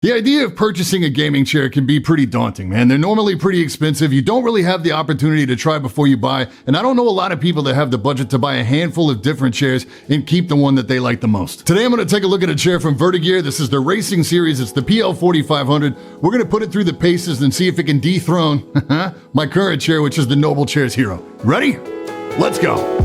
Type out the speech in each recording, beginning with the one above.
The idea of purchasing a gaming chair can be pretty daunting, man. They're normally pretty expensive. You don't really have the opportunity to try before you buy, and I don't know a lot of people that have the budget to buy a handful of different chairs and keep the one that they like the most. Today I'm going to take a look at a chair from Vertagear. This is the racing series. It's the PL4500. We're going to put it through the paces and see if it can dethrone my current chair, which is the Noblechairs Hero. Ready? Let's go.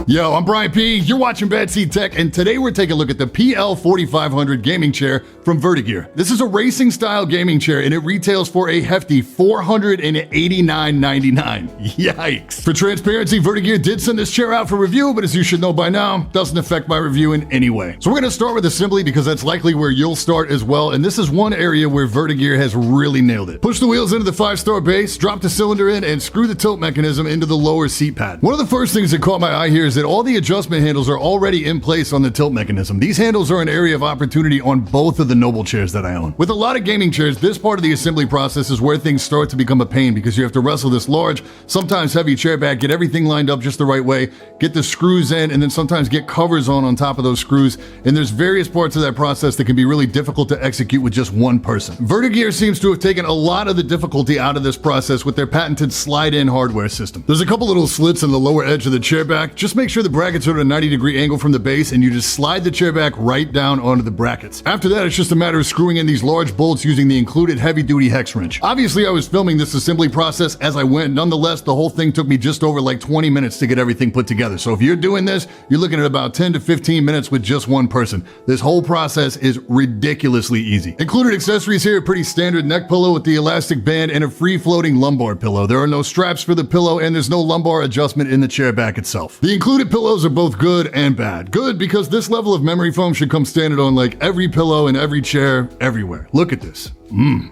Yo, I'm Brian P. You're watching BadSeed Tech, and today we're taking a look at the PL4500 gaming chair from Vertagear. This is a racing style gaming chair, and it retails for a hefty $489.99. Yikes. For transparency, Vertagear did send this chair out for review, but as you should know by now, doesn't affect my review in any way. So we're going to start with assembly because that's likely where you'll start as well, and this is one area where Vertagear has really nailed it. Push the wheels into the 5-star base, drop the cylinder in, and screw the tilt mechanism into the lower seat pad. One of the first things that caught my eye here is that all the adjustment handles are already in place on the tilt mechanism. These handles are an area of opportunity on both of the Noblechairs that I own. With a lot of gaming chairs, this part of the assembly process is where things start to become a pain because you have to wrestle this large, sometimes heavy chair back, get everything lined up just the right way, get the screws in, and then sometimes get covers on top of those screws. And there's various parts of that process that can be really difficult to execute with just one person. Vertagear seems to have taken a lot of the difficulty out of this process with their patented slide-in hardware system. There's a couple little slits in the lower edge of the chair back. Just make sure the brackets are at a 90-degree angle from the base, and you just slide the chair back right down onto the brackets. After that, it's just a matter of screwing in these large bolts using the included heavy-duty hex wrench. Obviously, I was filming this assembly process as I went. Nonetheless, the whole thing took me just over like 20 minutes to get everything put together. So if you're doing this, you're looking at about 10 to 15 minutes with just one person. This whole process is ridiculously easy. Included accessories here: a pretty standard neck pillow with the elastic band and a free-floating lumbar pillow. There are no straps for the pillow, and there's no lumbar adjustment in the chair back itself. The included pillows are both good and bad. Good because this level of memory foam should come standard on like every pillow in every chair everywhere. Look at this.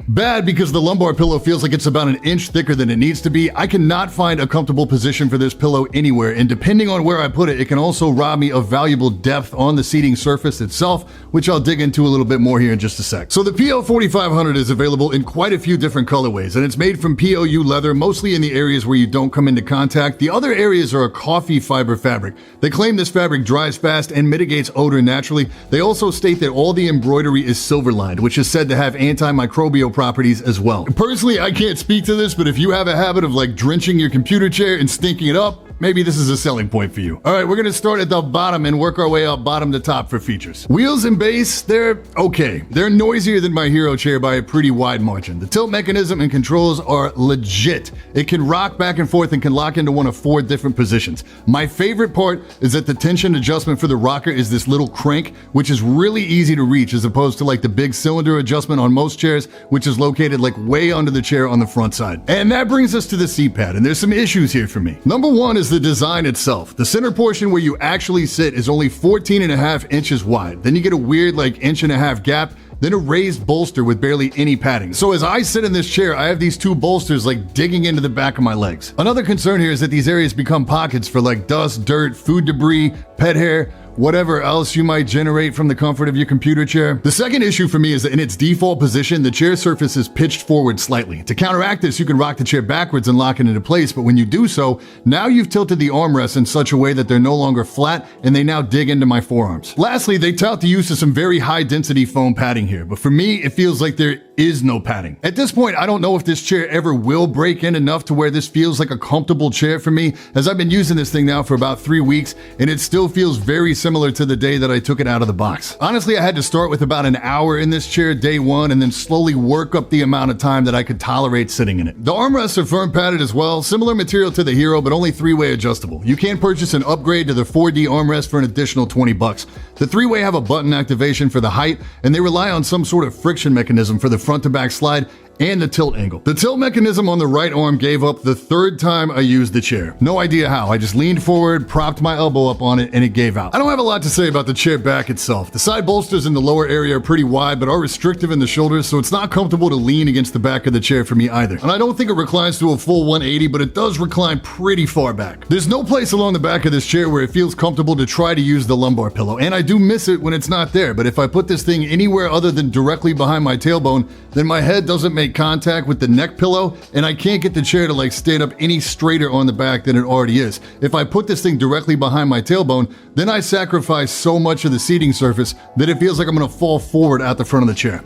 Bad because the lumbar pillow feels like it's about an inch thicker than it needs to be. I cannot find a comfortable position for this pillow anywhere, and depending on where I put it, it can also rob me of valuable depth on the seating surface itself, which I'll dig into a little bit more here in just a sec. So the PL4500 is available in quite a few different colorways, and it's made from POU leather, mostly in the areas where you don't come into contact. The other areas are a coffee fiber fabric. They claim this fabric dries fast and mitigates odor naturally. They also state that all the embroidery is silver lined, which is said to have antimicrobial properties as well. Personally, I can't speak to this, but if you have a habit of like drenching your computer chair and stinking it up, maybe this is a selling point for you. All right, we're gonna start at the bottom and work our way up bottom to top for features. Wheels and base, they're okay. They're noisier than my Hero chair by a pretty wide margin. The tilt mechanism and controls are legit. It can rock back and forth and can lock into one of 4 different positions. My favorite part is that the tension adjustment for the rocker is this little crank, which is really easy to reach as opposed to like the big cylinder adjustment on most chairs, which is located like way under the chair on the front side. And that brings us to the seat pad, and there's some issues here for me. Number one is the design itself. The center portion where you actually sit is only 14.5 inches wide. Then you get a weird like 1.5 inch gap, then a raised bolster with barely any padding. So as I sit in this chair, I have these 2 bolsters like digging into the back of my legs. Another concern here is that these areas become pockets for like dust, dirt, food debris, pet hair, whatever else you might generate from the comfort of your computer chair. The second issue for me is that in its default position, the chair surface is pitched forward slightly. To counteract this, you can rock the chair backwards and lock it into place, but when you do so, now you've tilted the armrests in such a way that they're no longer flat and they now dig into my forearms. Lastly, they tout the use of some very high density foam padding here, but for me, it feels like there is no padding. At this point, I don't know if this chair ever will break in enough to where this feels like a comfortable chair for me, as I've been using this thing now for about 3 weeks, and it still feels very similar to the day that I took it out of the box. Honestly, I had to start with about an hour in this chair day one and then slowly work up the amount of time that I could tolerate sitting in it. The armrests are firm padded as well, similar material to the Hero, but only 3-way adjustable. You can purchase an upgrade to the 4D armrest for an additional $20. The 3-way have a button activation for the height, and they rely on some sort of friction mechanism for the front to back slide and the tilt angle. The tilt mechanism on the right arm gave up the third time I used the chair. No idea how. I just leaned forward, propped my elbow up on it, and it gave out. I don't have a lot to say about the chair back itself. The side bolsters in the lower area are pretty wide, but are restrictive in the shoulders, so it's not comfortable to lean against the back of the chair for me either. And I don't think it reclines to a full 180, but it does recline pretty far back. There's no place along the back of this chair where it feels comfortable to try to use the lumbar pillow, and I do miss it when it's not there, but if I put this thing anywhere other than directly behind my tailbone, then my head doesn't make contact with the neck pillow, and I can't get the chair to like stand up any straighter on the back than it already is. If I put this thing directly behind my tailbone, then I sacrifice so much of the seating surface that it feels like I'm gonna fall forward out the front of the chair.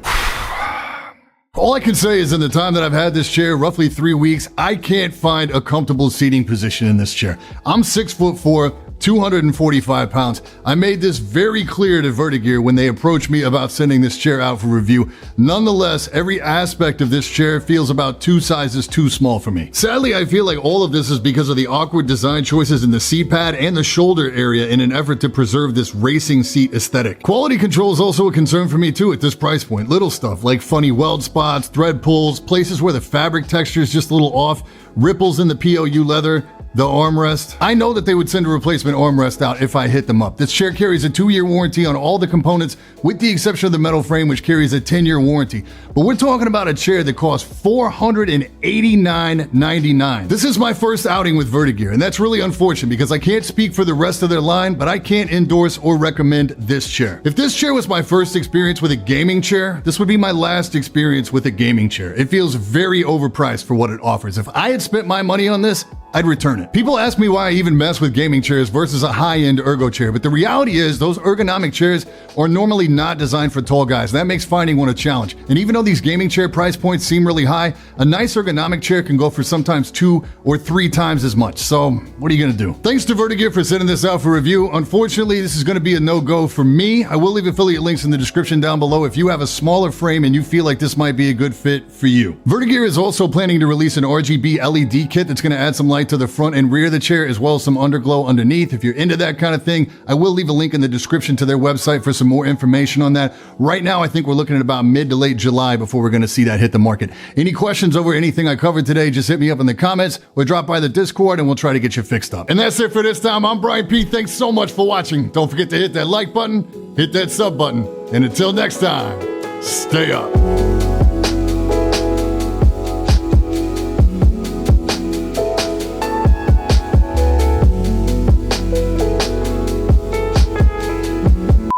All I can say is in the time that I've had this chair, roughly 3 weeks, I can't find a comfortable seating position in this chair. I'm 6'4", 245 pounds. I made this very clear to Vertagear when they approached me about sending this chair out for review. Nonetheless, every aspect of this chair feels about 2 sizes too small for me. Sadly, I feel like all of this is because of the awkward design choices in the seat pad and the shoulder area in an effort to preserve this racing seat aesthetic. Quality control is also a concern for me too at this price point. Little stuff like funny weld spots, thread pulls, places where the fabric texture is just a little off, ripples in the POU leather, the armrest. I know that they would send a replacement armrest out if I hit them up. This chair carries a 2-year warranty on all the components with the exception of the metal frame, which carries a 10-year warranty. But we're talking about a chair that costs $489.99. This is my first outing with Vertagear, and that's really unfortunate because I can't speak for the rest of their line, but I can't endorse or recommend this chair. If this chair was my first experience with a gaming chair, this would be my last experience with a gaming chair. It feels very overpriced for what it offers. If I had spent my money on this, I'd return it. People ask me why I even mess with gaming chairs versus a high-end ergo chair, but the reality is those ergonomic chairs are normally not designed for tall guys. That makes finding one a challenge. And even though these gaming chair price points seem really high, a nice ergonomic chair can go for sometimes 2 or 3 times as much. So what are you gonna do? Thanks to Vertagear for sending this out for review. Unfortunately, this is gonna be a no-go for me. I will leave affiliate links in the description down below if you have a smaller frame and you feel like this might be a good fit for you. Vertagear is also planning to release an RGB LED kit that's gonna add some light to the front and rear of the chair as well as some underglow underneath. If you're into that kind of thing, I will leave a link in the description to their website for some more information on that. Right now, I think we're looking at about mid to late July before we're going to see that hit the market. Any questions over anything I covered today, just hit me up in the comments or drop by the Discord and we'll try to get you fixed up. And that's it for this time. I'm Brian P. Thanks so much for watching. Don't forget to hit that like button, hit that sub button, and until next time, stay up.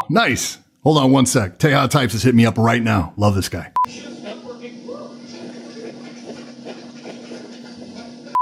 Nice. Hold on one sec. Teja Types has hit me up right now. Love this guy.